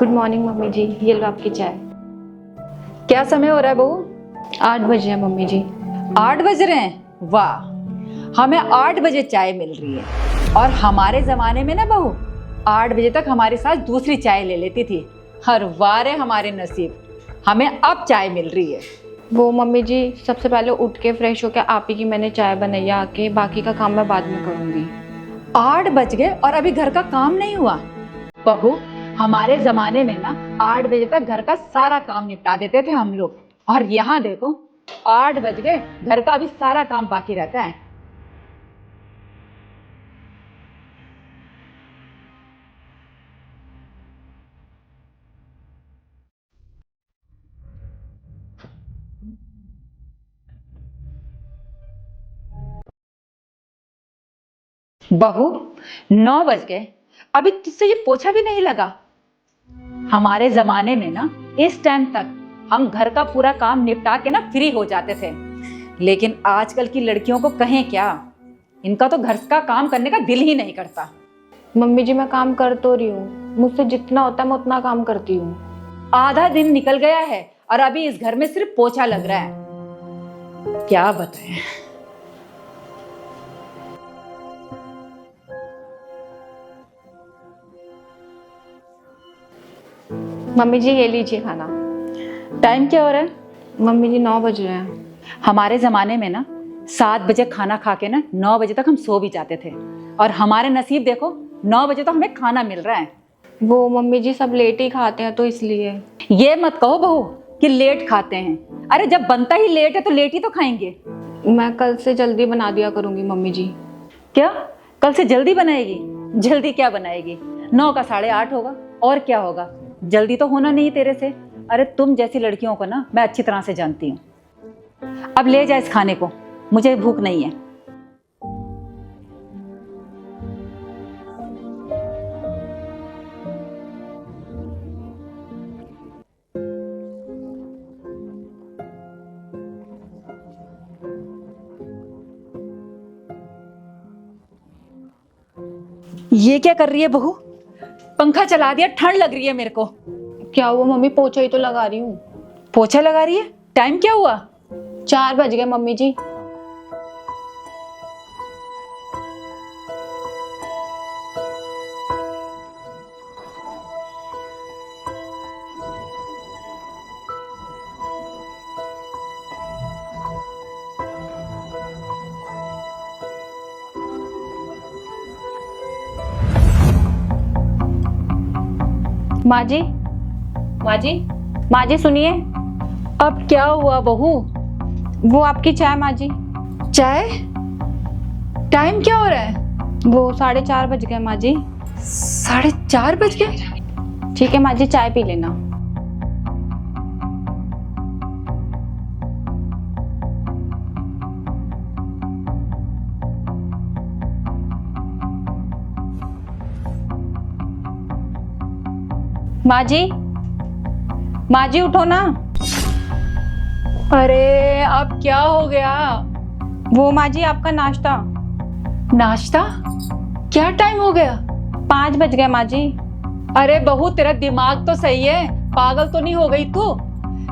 Good morning mummy जी, ये लो आपकी चाय। क्या समय हो रहा है बहू? 8 बजे है मम्मी जी। 8 बज रहे हैं? वाह, हमें 8 बजे चाय मिल रही है। और हमारे जमाने में ना बहू 8 बजे तक हमारे साथ दूसरी चाय ले लेती थी। हर वार है हमारे नसीब, हमें अब चाय मिल रही है। वो मम्मी जी, सबसे पहले उठ के फ्रेश होकर आप ही की मैंने चाय बनाई आके, बाकी का काम मैं बाद में करूंगी। 8 बज गए और अभी घर का काम नहीं हुआ? बहू, हमारे जमाने में ना 8 बजे तक घर का सारा काम निपटा देते थे हम लोग। और यहाँ देखो 8 बज गए, घर का अभी सारा काम बाकी रहता है। बहू, 9 बज गए, अभी तुझसे ये पोछा भी नहीं लगा। हमारे जमाने में ना इस टाइम तक हम घर का पूरा काम निपटा के ना फ्री हो जाते थे, लेकिन आजकल की लड़कियों को कहें क्या, इनका तो घर का काम करने का दिल ही नहीं करता। मम्मी जी मैं काम कर तो रही हूँ, मुझसे जितना होता है मैं उतना काम करती हूँ। आधा दिन निकल गया है और अभी इस घर में सिर्फ पोछा लग रहा है। क्या बताएं। मम्मी जी ये लीजिए खाना। टाइम क्या हो रहा है? मम्मी जी 9 बज रहे हैं। हमारे जमाने में ना 7 बजे खाना खा के ना 9 बजे तक हम सो भी जाते थे, और हमारे नसीब देखो 9 बजे तो हमें खाना मिल रहा है। वो मम्मी जी सब लेट ही खाते हैं तो इसलिए। ये मत कहो बहू कि लेट खाते हैं। अरे जब बनता ही लेट है तो लेट ही तो खाएंगे। मैं कल से जल्दी बना दिया करूंगी मम्मी जी। क्या कल से जल्दी बनाएगी? जल्दी क्या बनाएगी? 9 का 8:30 होगा, और क्या होगा? जल्दी तो होना नहीं तेरे से। अरे तुम जैसी लड़कियों को ना मैं अच्छी तरह से जानती हूँ। अब ले जा इस खाने को, मुझे भूख नहीं है। ये क्या कर रही है बहू? पंखा चला दिया, ठंड लग रही है मेरे को। क्या हुआ मम्मी, पोछा ही तो लगा रही हूँ। पोछा लगा रही है? टाइम क्या हुआ? 4 बज गए मम्मी जी। माँ जी, माँ जी, माँ जी सुनिए। अब क्या हुआ बहू? वो आपकी चाय माँ जी। चाय? टाइम क्या हो रहा है? वो 4:30 बज गए माँ जी। 4:30 बज गए? ठीक है माँ जी, चाय पी लेना। माँ जी, माँ जी उठो ना। अरे अब क्या हो गया? वो माँ जी आपका नाश्ता। नाश्ता? क्या टाइम हो गया? 5 बज गए माँ जी। अरे बहू तेरा दिमाग तो सही है, पागल तो नहीं हो गई तू?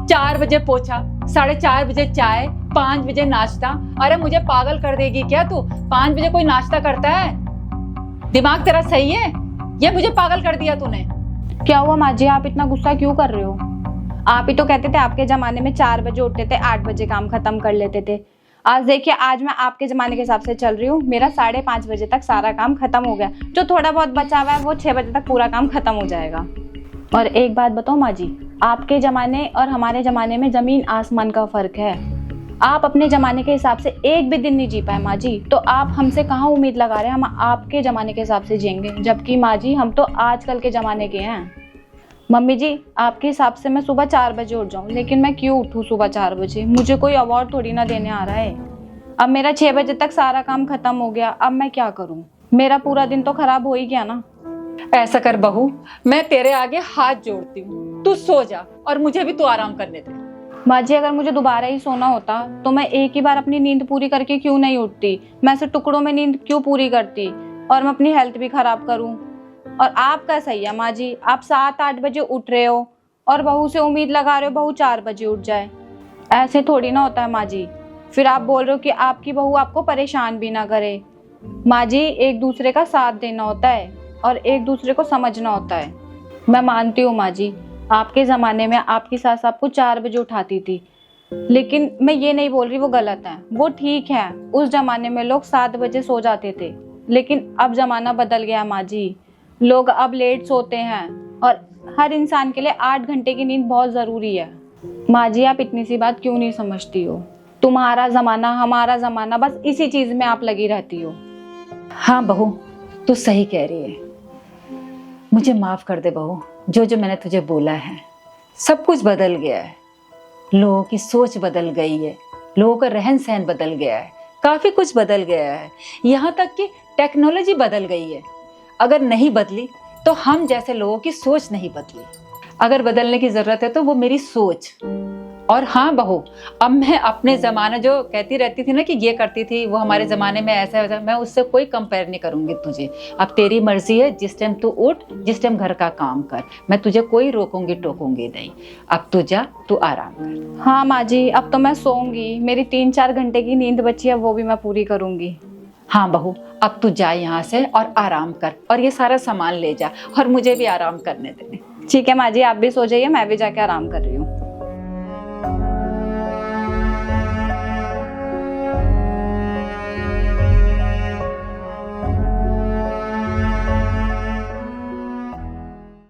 4 बजे पोछा, 4:30 बजे चाय, 5 बजे नाश्ता। अरे मुझे पागल कर देगी क्या तू? 5 बजे कोई नाश्ता करता है? दिमाग तेरा सही है? ये मुझे पागल कर दिया तूने। क्या हुआ माँ जी, आप इतना गुस्सा क्यों कर रहे हो? आप ही तो कहते थे आपके जमाने में 4 बजे उठते थे, 8 बजे काम खत्म कर लेते थे। आज देखिए, आज मैं आपके जमाने के हिसाब से चल रही हूँ। मेरा 5:30 बजे तक सारा काम खत्म हो गया। जो थोड़ा बहुत बचा हुआ है वो 6 बजे तक पूरा काम खत्म हो जाएगा। और एक बात बताओ माँ जी, आपके जमाने और हमारे जमाने में जमीन आसमान का फर्क है। आप अपने जमाने के हिसाब से एक भी दिन नहीं जी पाए माँ जी, तो आप हमसे कहाँ उम्मीद लगा रहे हैं हम आपके जमाने के हिसाब से जिएंगे? जबकि माँ जी हम तो आजकल के जमाने के हैं। मम्मी जी आपके हिसाब से मैं सुबह 4 बजे उठ जाऊं, लेकिन मैं क्यों उठूं सुबह 4 बजे? मुझे कोई अवार्ड थोड़ी ना देने आ रहा है। अब मेरा 6 बजे तक सारा काम खत्म हो गया, अब मैं क्या करूं? मेरा पूरा दिन तो खराब हो ही गया ना। ऐसा कर बहू, मैं तेरे आगे हाथ जोड़ती हूँ, तू सो जा और मुझे भी तू आराम करने दे। माँ जी अगर मुझे दोबारा ही सोना होता तो मैं एक ही बार अपनी नींद पूरी करके क्यों नहीं उठती? मैं ऐसे टुकड़ों में नींद क्यों पूरी करती और मैं अपनी हेल्थ भी खराब करूं? और आपका सही है माँ जी, आप 7-8 बजे उठ रहे हो और बहू से उम्मीद लगा रहे हो बहू 4 बजे उठ जाए। ऐसे थोड़ी ना होता है माँ जी। फिर आप बोल रहे हो कि आपकी बहू आपको परेशान भी ना करे। माँ जी, एक दूसरे का साथ देना होता है और एक दूसरे को समझना होता है। मैं मानती हूँ माँ जी, आपके ज़माने में आपकी सास आपको 4 बजे उठाती थी, लेकिन मैं ये नहीं बोल रही वो गलत है, वो ठीक है। उस जमाने में लोग 7 बजे सो जाते थे, लेकिन अब ज़माना बदल गया माँ जी। लोग अब लेट सोते हैं और हर इंसान के लिए 8 घंटे की नींद बहुत ज़रूरी है। माँ जी, आप इतनी सी बात क्यों नहीं समझती हो? तुम्हारा ज़माना, हमारा ज़माना, बस इसी चीज़ में आप लगी रहती हो। हाँ बहू, तू सही कह रही है। मुझे माफ कर दे बहू, जो जो मैंने तुझे बोला है। सब कुछ बदल गया है, लोगों की सोच बदल गई है, लोगों का रहन सहन बदल गया है, काफी कुछ बदल गया है। यहाँ तक कि टेक्नोलॉजी बदल गई है। अगर नहीं बदली तो हम जैसे लोगों की सोच नहीं बदली। अगर बदलने की जरूरत है तो वो मेरी सोच। और हाँ बहू, अब मैं अपने ज़माना जो कहती रहती थी ना कि ये करती थी वो हमारे ज़माने में ऐसा वैसा, मैं उससे कोई कंपेयर नहीं करूँगी तुझे। अब तेरी मर्जी है, जिस टाइम तू उठ, जिस टाइम घर का काम कर, मैं तुझे कोई रोकूंगी टोकूंगी नहीं। अब तू जा, तू आराम कर। हाँ माँ जी, अब तो मैं सोऊंगी। मेरी 3-4 घंटे की नींद बची है, वो भी मैं पूरी करूंगी। हाँ बहू, अब तू जा यहाँ से और आराम कर, और ये सारा सामान ले जा, और मुझे भी आराम करने दे। ठीक है माँ जी, आप भी सो जाइए, मैं भी जाके आराम कर रही हूँ।